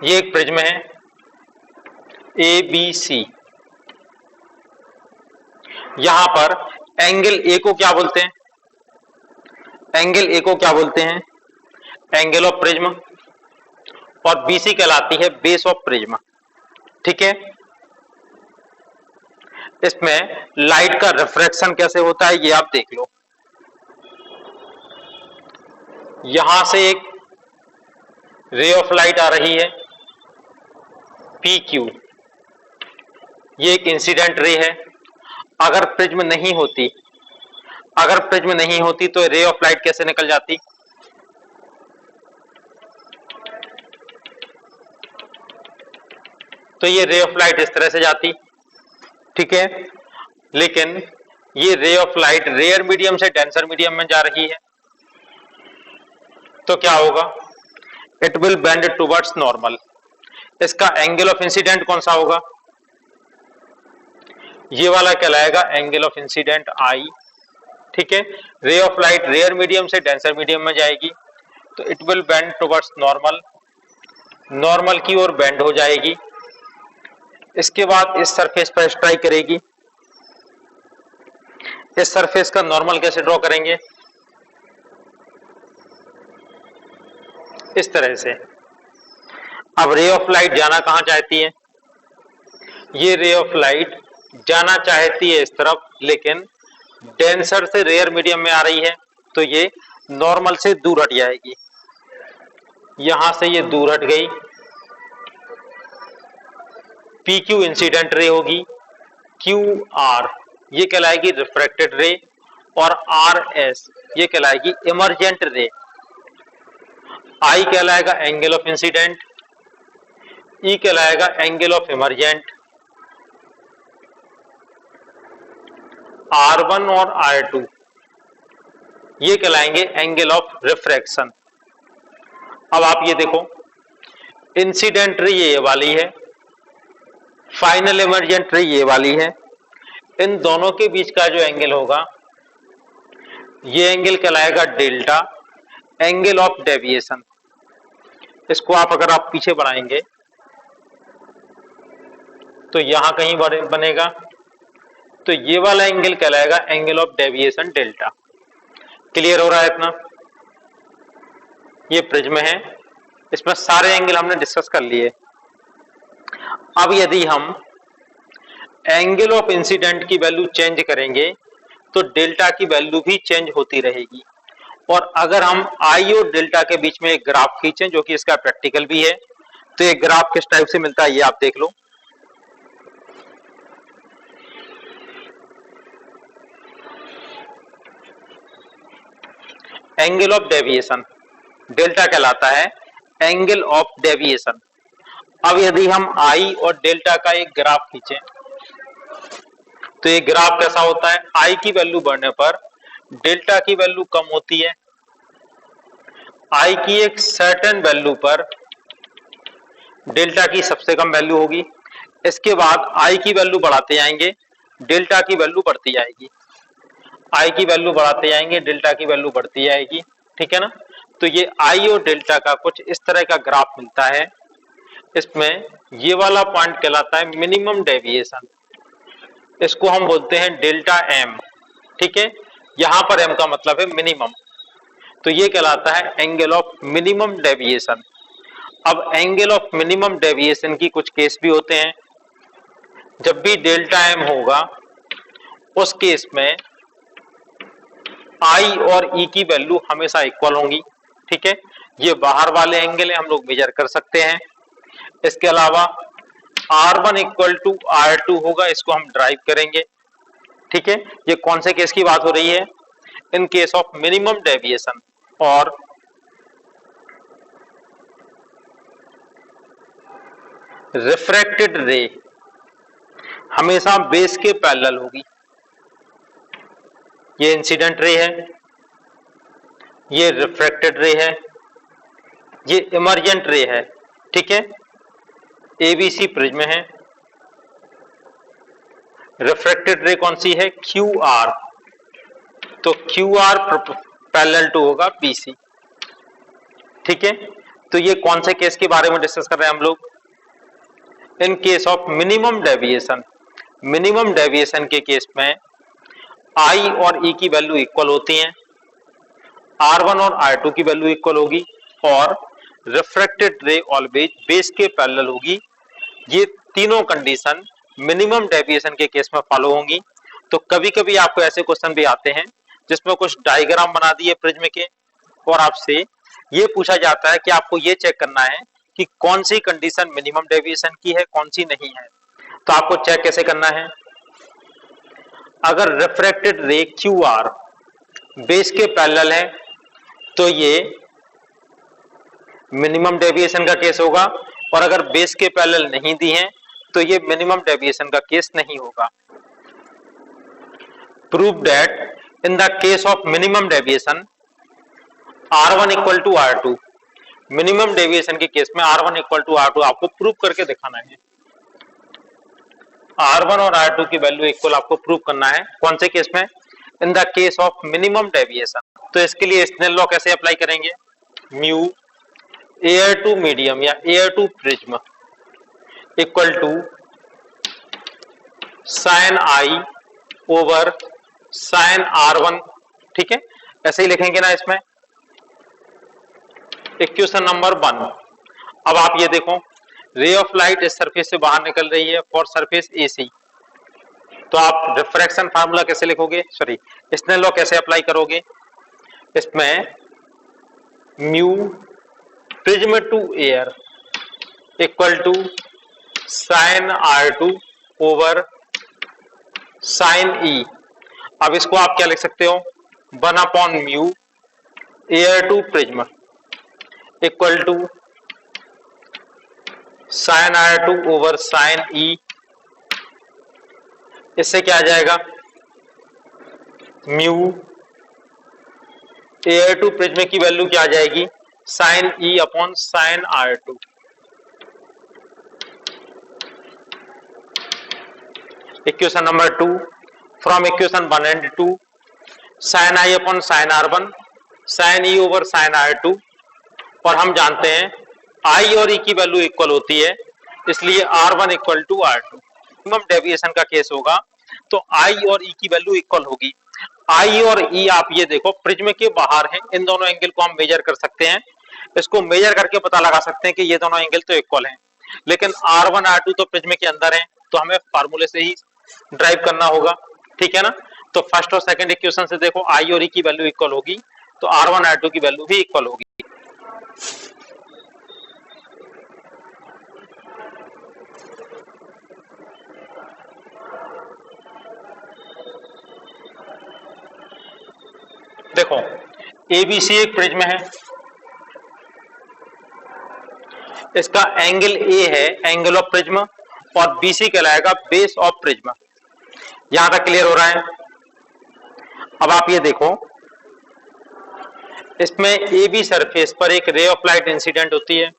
ये एक प्रिज्म है ए बी सी। यहां पर एंगल ए को क्या बोलते हैं? एंगल ए को क्या बोलते हैं? Angle of prism. और बीसी कहलाती है बेस ऑफ प्रिज्म। ठीक है। इसमें लाइट का रिफ्रैक्शन कैसे होता है ये आप देख लो। यहां से एक रे ऑफ लाइट आ रही है पी क्यू, ये एक इंसिडेंट रे है। अगर प्रिज्म नहीं होती, तो रे ऑफ लाइट कैसे निकल जाती? तो ये रे ऑफ लाइट इस तरह से जाती। ठीक है। लेकिन ये ray of light rare medium से डेंसर मीडियम में जा रही है, तो क्या होगा? It will bend towards normal. इसका एंगल ऑफ इंसिडेंट कौन सा होगा? ये वाला कहलाएगा एंगल ऑफ इंसिडेंट आई। ठीक है। Ray of light rare medium से डेंसर मीडियम में जाएगी, तो it will bend towards normal, normal की ओर बेंड हो जाएगी। इसके बाद इस सरफेस पर स्ट्राइक करेगी। इस सरफेस का नॉर्मल कैसे ड्रॉ करेंगे? इस तरह से। अब रे ऑफ लाइट जाना कहां चाहती है? ये रे ऑफ लाइट जाना चाहती है इस तरफ, लेकिन डेंसर से रेयर मीडियम में आ रही है, तो ये नॉर्मल से दूर हट जाएगी। यहां से ये दूर हट गई, पी क्यू इंसिडेंट रे होगी, क्यू आर ये कहलाएगी रिफ्रैक्टेड रे, और आर एस ये कहलाएगी इमर्जेंट रे। आई कहलाएगा एंगल ऑफ इंसिडेंट, ई कहलाएगा एंगल ऑफ इमर्जेंट, R1 और R2 ये कहलाएंगे एंगल ऑफ रिफ्रैक्शन। अब आप ये देखो, इंसिडेंट रे ये वाली है, फाइनल इमर्जेंट रे ये वाली है। इन दोनों के बीच का जो एंगल होगा ये एंगल कहलाएगा डेल्टा, एंगल ऑफ डेविएशन। इसको अगर आप पीछे बनाएंगे तो यहां कहीं बनेगा, तो ये वाला एंगल कहलाएगा angle of deviation delta. Clear हो रहा है इतना? ये प्रिज्म है, इसमें सारे एंगल हमने डिस्कस कर लिए। अब यदि हम एंगल ऑफ इंसिडेंट की वैल्यू चेंज करेंगे तो डेल्टा की वैल्यू भी चेंज होती रहेगी। और अगर हम आई और डेल्टा के बीच में एक ग्राफ खींचें, जो कि इसका प्रैक्टिकल भी है, तो एक ग्राफ किस टाइप से मिलता है ये आप देख लो। एंगल ऑफ डेविएशन डेल्टा कहलाता है एंगल ऑफ डेविएशन। अब यदि हम आई और डेल्टा का एक ग्राफ खींचें तो ये ग्राफ कैसा होता है? आई की वैल्यू बढ़ने पर डेल्टा की वैल्यू कम होती है। आई की एक सर्टेन वैल्यू पर डेल्टा की सबसे कम वैल्यू होगी। इसके बाद आई की वैल्यू बढ़ाते जाएंगे, डेल्टा की वैल्यू बढ़ती जाएगी। आई की वैल्यू बढ़ाते जाएंगे, डेल्टा की वैल्यू बढ़ती जाएगी। ठीक है ना? तो ये आई और डेल्टा का कुछ इस तरह का ग्राफ मिलता है। इसमें ये वाला पॉइंट कहलाता है मिनिमम डेविएशन, इसको हम बोलते हैं डेल्टा एम। ठीक है। यहां पर एम का मतलब है मिनिमम, तो ये कहलाता है एंगल ऑफ मिनिमम डेविएशन। अब एंगल ऑफ मिनिमम डेविएशन की कुछ केस भी होते हैं। जब भी डेल्टा एम होगा उस केस में आई और ई की वैल्यू हमेशा इक्वल होंगी। ठीक है। ये बाहर वाले एंगल है, हम लोग मेजर कर सकते हैं। इसके अलावा R1 इक्वल टू R2 होगा, इसको हम ड्राइव करेंगे। ठीक है। ये कौन से केस की बात हो रही है? इन केस ऑफ मिनिमम डेविएशन। और रिफ्रैक्टेड रे हमेशा बेस के पैरेलल होगी। ये इंसिडेंट रे है, ये रिफ्रैक्टेड रे है, ये इमर्जेंट रे है। ठीक है। एबीसी प्रिज्म है। रिफ्रैक्टेड रे कौन सी है? क्यू आर, तो क्यू आर पैरेलल टू होगा बीसी। ठीक है। तो ये कौन से केस के बारे में डिस्कस कर रहे हैं हम लोग? इन case of minimum deviation, minimum deviation के केस में आई और ई की वैल्यू इक्वल होती हैं, R1 और R2 की वैल्यू इक्वल होगी और रिफ्रैक्टेड रे ऑलवेज बेस के पैरेलल होगी। ये तीनों कंडीशन मिनिमम डेविएशन के केस में फॉलो होंगी। तो कभी कभी आपको ऐसे क्वेश्चन भी आते हैं जिसमें कुछ डायग्राम बना दिए प्रिज्म के और आपसे ये पूछा जाता है कि आपको ये चेक करना है कि कौन सी कंडीशन मिनिमम डेविएशन की है, कौन सी नहीं है। तो आपको चेक कैसे करना है? अगर रिफ्रैक्टेड रे QR बेस के पैरेलल है तो ये मिनिमम डेविएशन का केस होगा, और अगर बेस के पैरेलल नहीं दी हैं तो ये मिनिमम डेविएशन का केस नहीं होगा। Prove that in the case of minimum deviation R1 equal to R2, minimum deviation के केस में R1 इक्वल टू R2 आपको प्रूव करके दिखाना है। R1 और R2 की वैल्यू इक्वल आपको प्रूव करना है। कौन से केस में? In the case of minimum deviation. तो इसके लिए स्नेल लॉ कैसे अप्लाई करेंगे? म्यू एयर टू मीडियम या air to prism equal to sine I over sine R1। ठीक है, ऐसे ही लिखेंगे ना इसमें। Equation number 1। अब आप ये देखो, रे ऑफ लाइट इस सरफेस से बाहर निकल रही है फॉर सरफेस AC। तो आप रिफ्रैक्शन फार्मूला कैसे लिखोगे, सॉरी स्नेल लॉ कैसे अप्लाई करोगे? इसमें mu prism to air equal to sine R2 over sine E। अब इसको आप क्या लिख सकते हो? 1 upon mu air to prism equal to sine R2 over sine E। इससे क्या आ जाएगा? म्यू एयर टू प्रिज्म की वैल्यू क्या आ जाएगी? Sine E upon sine R2। Equation number 2, from equation 1 and 2, sine I upon sine R1, sine E over sine R2। और हम जानते हैं I और E की वैल्यू इक्वल होती है, इसलिए R1 equal to R2। Minimum deviation का केस होगा तो I और E की वैल्यू इक्वल होगी। I और E आप ये देखो प्रिज्म के बाहर हैं, इन दोनों एंगल को हम मेजर कर सकते हैं। इसको मेजर करके पता लगा सकते हैं कि ये दोनों एंगल तो इक्वल हैं। लेकिन R1 R2 तो प्रिज्म के अंदर हैं, तो हमें फार्मूले से ही ड्राइव करना होगा। ठीक है ना? तो फर्स्ट और सेकंड इक्वेशन से देखो I और E की वैल्यू इक्वल होगी, तो R1 R2 की वैल्यू भी इक्वल होगी। देखो ABC एक प्रिज्म है, इसका एंगल A है एंगल ऑफ प्रिज्म, और BC कहलाएगा बेस ऑफ प्रिज्म। यहां तक क्लियर हो रहा है? अब आप ये देखो, इसमें AB सरफेस पर एक रे ऑफ लाइट इंसिडेंट होती है।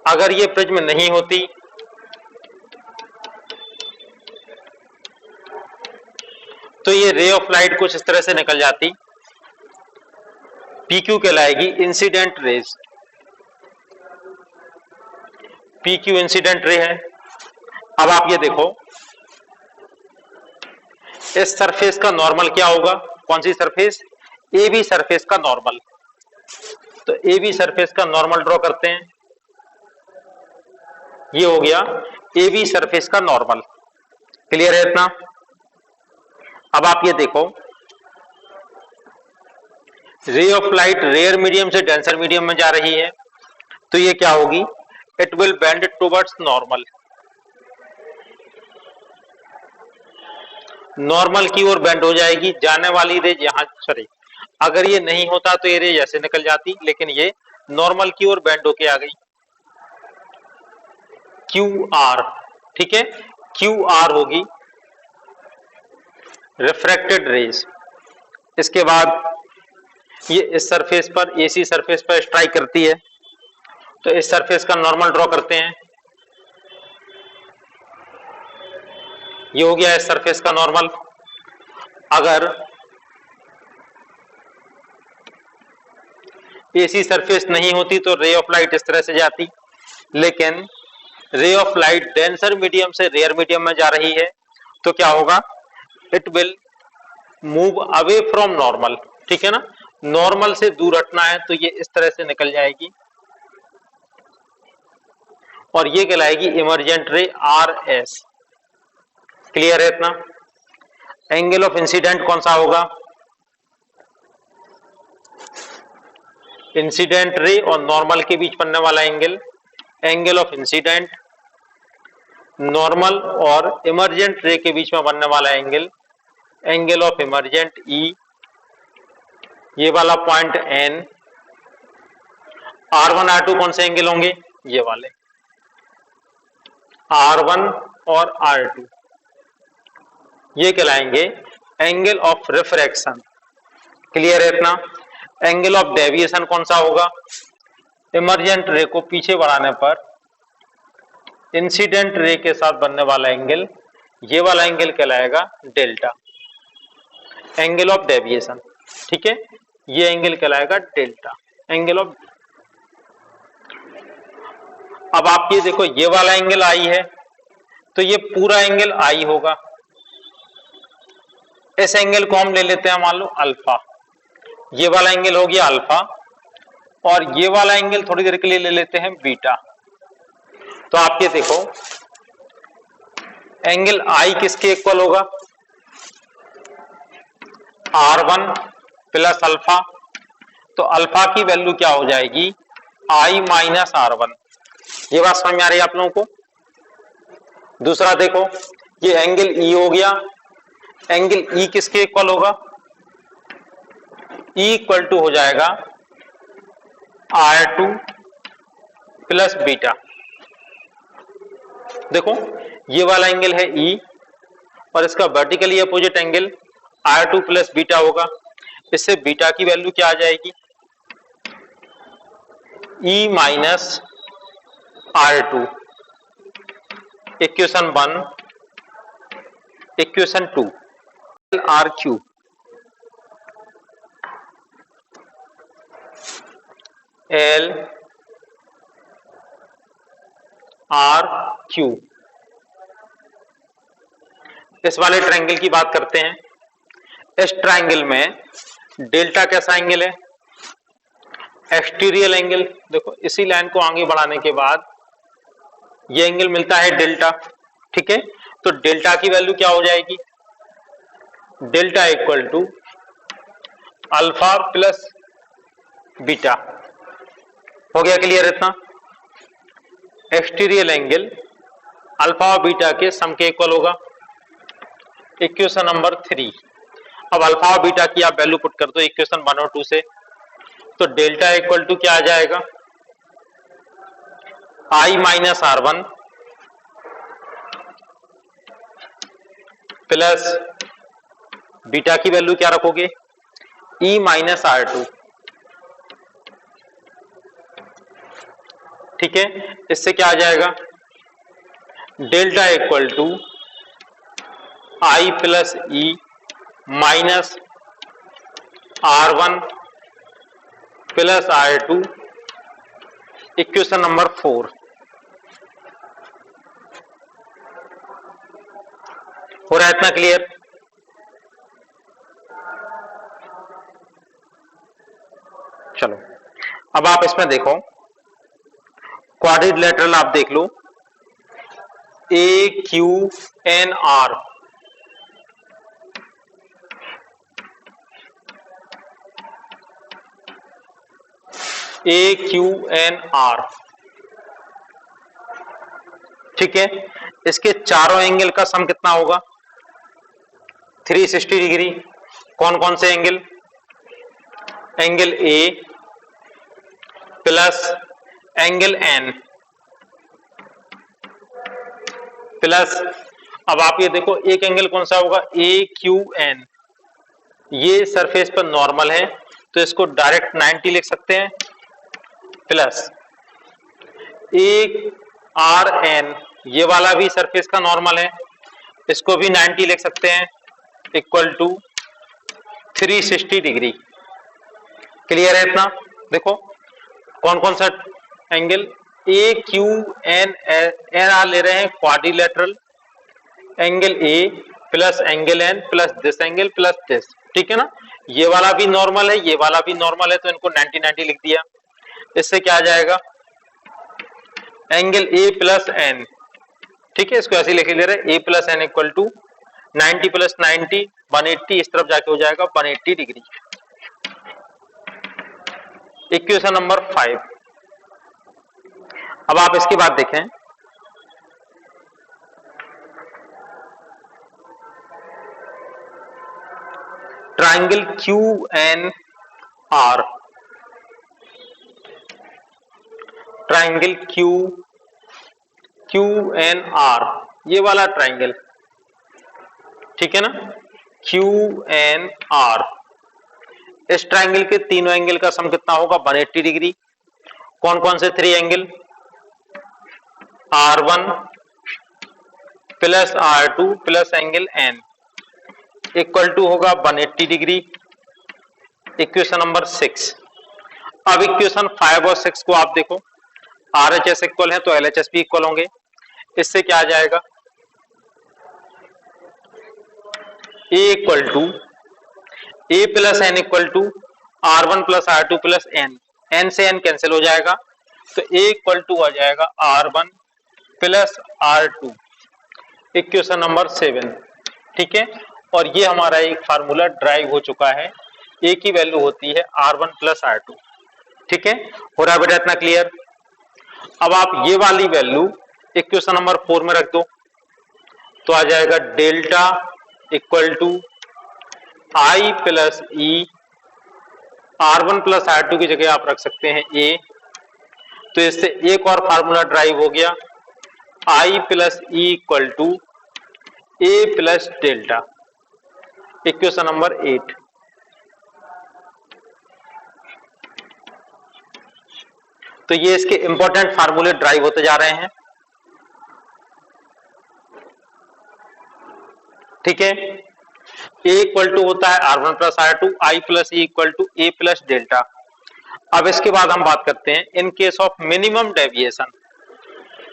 अगर ये प्रिज्म नहीं होती तो ये रे ऑफ लाइट कुछ इस तरह से निकल जाती, PQ कहलाएगी incident raise. PQ incident ray है। अब आप ये देखो, इस सरफेस का नॉर्मल क्या होगा? कौन सी सरफेस? AB सरफेस का नॉर्मल। तो AB सरफेस का नॉर्मल ड्रॉ करते हैं। ये हो गया AB सरफेस का नॉर्मल। क्लियर है इतना? अब आप ये देखो, ray of light rare medium से डेंसर मीडियम में जा रही है, तो ये क्या होगी? It will bend towards normal. Normal की ओर बेंड हो जाएगी। जाने वाली रेज यहां, सॉरी अगर ये नहीं होता तो ये रेज ऐसे निकल जाती, लेकिन ये नॉर्मल की ओर बेंड होके आ गई। QR, ठीक है, QR होगी रिफ्रैक्टेड रेज। इसके बाद ये इस सरफेस पर, AC सरफेस पर स्ट्राइक करती है, तो इस सरफेस का नॉर्मल ड्रॉ करते हैं। ये हो गया इस सरफेस का नॉर्मल। अगर ऐसी सरफेस नहीं होती तो रे ऑफ लाइट इस तरह से जाती, लेकिन रे ऑफ लाइट डेंसर मीडियम से रेयर मीडियम में जा रही है, तो क्या होगा, it will move away from normal, ठीक है ना, नॉर्मल से दूर हटना है तो ये इस तरह से निकल जाएगी और ये कहलाएगी इमर्जेंट रे आर एस। क्लियर है इतना? एंगल ऑफ इंसिडेंट कौन सा होगा, इंसिडेंट रे और नॉर्मल के बीच बनने वाला angle, angle of incident, normal और इमर्जेंट रे के बीच में बनने वाला एंगल, एंगल ऑफ इमर्जेंट ई, ये वाला पॉइंट एन, R1 R2 कौन से एंगल होंगे, ये वाले R1 और R2, ये कहलाएंगे एंगल ऑफ रिफ्रैक्शन। क्लियर है इतना? एंगल ऑफ डेविएशन कौन सा होगा, इमर्जेंट रे को पीछे बढ़ाने पर इंसिडेंट रे के साथ बनने वाला एंगल, ये वाला एंगल कहलाएगा डेल्टा, एंगल ऑफ डेविएशन, ठीक है, ये एंगल कहलाएगा डेल्टा, एंगल ऑफ। अब आप ये देखो, ये वाला एंगल आई है तो ये पूरा एंगल आई होगा, इस एंगल को हम ले लेते हैं मान लो अल्फा, ये वाला एंगल हो गया अल्फा, और ये वाला एंगल थोड़ी देर के लिए ले लेते हैं बीटा। तो आप ये देखो, एंगल आई किसके इक्वल होगा, R1 प्लस अल्फा, तो अल्फा की वैल्यू क्या हो जाएगी, I माइनस R1। ये बात समझ में आ रही है आप लोगों को? दूसरा देखो, ये एंगल E हो गया, एंगल E किसके इक्वल होगा, E इक्वल टू हो जाएगा R2 प्लस बीटा। देखो ये वाला एंगल है E और इसका vertically opposite angle R2 plus beta होगा, इससे बीटा की वैल्यू क्या आ जाएगी, E minus R2, equation 1, equation 2, R Q, L R Q. इस वाले ट्रायंगल की बात करते हैं। इस ट्रायंगल में डेल्टा कैसा एंगल है, एक्सटीरियल एंगल। देखो इसी लाइन को आगे बढ़ाने के बाद ये एंगल मिलता है डेल्टा, ठीक है, तो डेल्टा की वैल्यू क्या हो जाएगी, delta equal to alpha plus beta. हो गया क्लियर इतना? एक्सटीरियल एंगल अल्फा और बीटा के सम के इक्वल होगा, इक्वेशन नंबर 3। अब अल्फा और बीटा की आप वैल्यू पुट कर दो इक्वेशन 1 और 2 से, तो डेल्टा इक्वल टू क्या आ जाएगा, I minus R1 plus beta की वैल्यू क्या रखोगे, E माइनस R2, ठीक है। इससे क्या आ जाएगा, delta equal to I plus E minus R1 plus R2, equation number 4। हो रहा है इतना क्लियर? चलो अब आप इसमें देखो, क्वाड्रिलेटरल आप देख लो, ए Q N are, A Q N are, ठीक है। इसके चारों एंगल का सम कितना होगा, 360 डिग्री। कौन कौन से angle, angle A plus angle N plus, अब आप ये देखो एक एंगल कौन सा होगा, ए क्यू एन, ये सरफेस पर नॉर्मल है तो इसको डायरेक्ट 90 लिख सकते हैं, प्लस ए आर एन, ये वाला भी सरफेस का नॉर्मल है, इसको भी 90 लिख सकते हैं, इक्वल टू 360 डिग्री। क्लियर है इतना? देखो कौन कौन सा angle, A Q N N R ले रहे हैं quadrilateral, angle A plus angle N plus this angle plus this, ठीक है ना। ये वाला भी नॉर्मल है, ये वाला भी नॉर्मल है, तो इनको 90-90 लिख दिया। इससे क्या आ जाएगा, एंगल ए प्लस एन, ठीक है, इसको ऐसे लिख ले रहे, A plus N equal to 90 plus 90 180, इस तरफ जाके हो जाएगा 180 डिग्री। Equation number 5। अब आप इसके बाद देखें, triangle Q N R, triangle Q N R, ये वाला ट्राइंगल, ठीक है ना, क्यू एन आर, इस ट्राइंगल के तीनों एंगल का सम कितना होगा, 180 डिग्री। कौन कौन से 3 angle, R1 plus R2 plus angle N equal to होगा 180 डिग्री। Equation number 6। अब इक्वेशन 5 और 6 को आप देखो, RHS इक्वल है तो LHS भी इक्वल होंगे। इससे क्या आ जाएगा, A equal to A plus N equal to R1 plus R2 plus N, N से N कैंसिल हो जाएगा, तो A इक्वल टू आ जाएगा R1 plus R2। Equation number 7, ठीक है। और ये हमारा एक फार्मूला ड्राइव हो चुका है, A की वैल्यू होती है R1 प्लस R2, ठीक है। हो रहा है बेटा इतना क्लियर। अब आप ये वाली वैल्यू इक्वेशन नंबर 4 में रख दो, तो आ जाएगा delta equal to I plus E, R1 plus R2 की जगह आप रख सकते हैं A, तो इससे एक और फार्मूला ड्राइव हो गया, I plus E equal to A plus delta. Equation number 8। तो ये इसके इंपॉर्टेंट फार्मूले ड्राइव होते जा रहे हैं, ठीक है। A इक्वल टू होता है R1 plus R2, I plus E equal to A plus delta. अब इसके बाद हम बात करते हैं in case of minimum deviation.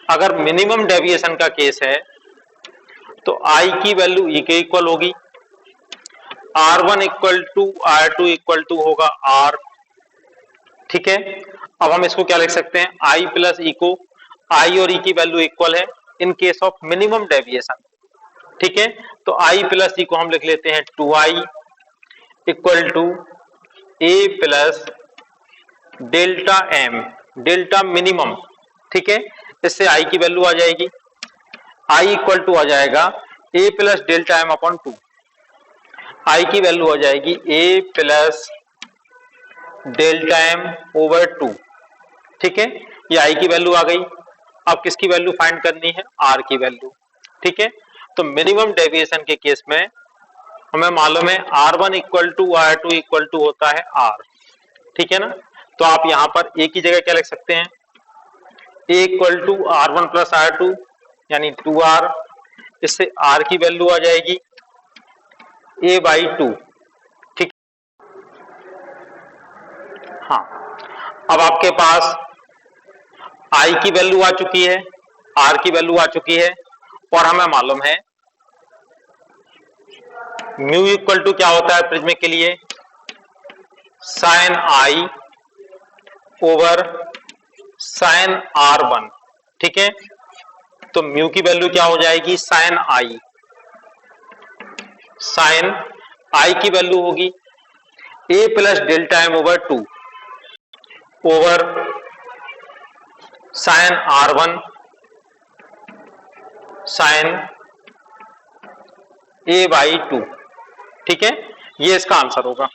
अगर मिनिमम डेविएशन का केस है तो I की वैल्यू E के इक्वल होगी, R1 equal to R2 equal to होगा R, ठीक है। अब हम इसको क्या लिख सकते हैं, I प्लस ई को, I और E की वैल्यू इक्वल है इन केस ऑफ मिनिमम डेविएशन, ठीक है। तो I प्लस ई को हम लिख लेते हैं 2I equal to A plus delta M, delta minimum, ठीक है। इससे I की वैल्यू आ जाएगी, I इक्वल टू आ जाएगा A plus delta M upon 2, I की वैल्यू आ जाएगी A plus delta M over 2, ठीक है। ये I की वैल्यू आ गई। अब किसकी वैल्यू फाइंड करनी है, R की वैल्यू, ठीक है। तो मिनिमम डेविएशन के केस में हमें मालूम है R1 equal to R2 equal to होता है R, ठीक है ना। तो आप यहां पर A की जगह क्या लिख सकते हैं, A equal to R1 plus R2 यानी 2R, इससे R की वैल्यू आ जाएगी A बाई 2, ठीक। हाँ, अब आपके पास I की वैल्यू आ चुकी है, R की वैल्यू आ चुकी है, और हमें मालूम है म्यू इक्वल टू क्या होता है प्रिज्म के लिए, sign I over sine R1, ठीक है। तो म्यू की वैल्यू क्या हो जाएगी, साइन I, साइन I की वैल्यू होगी A plus delta M over 2 over sine R1 sine A by 2, ठीक है। ये इसका आंसर होगा।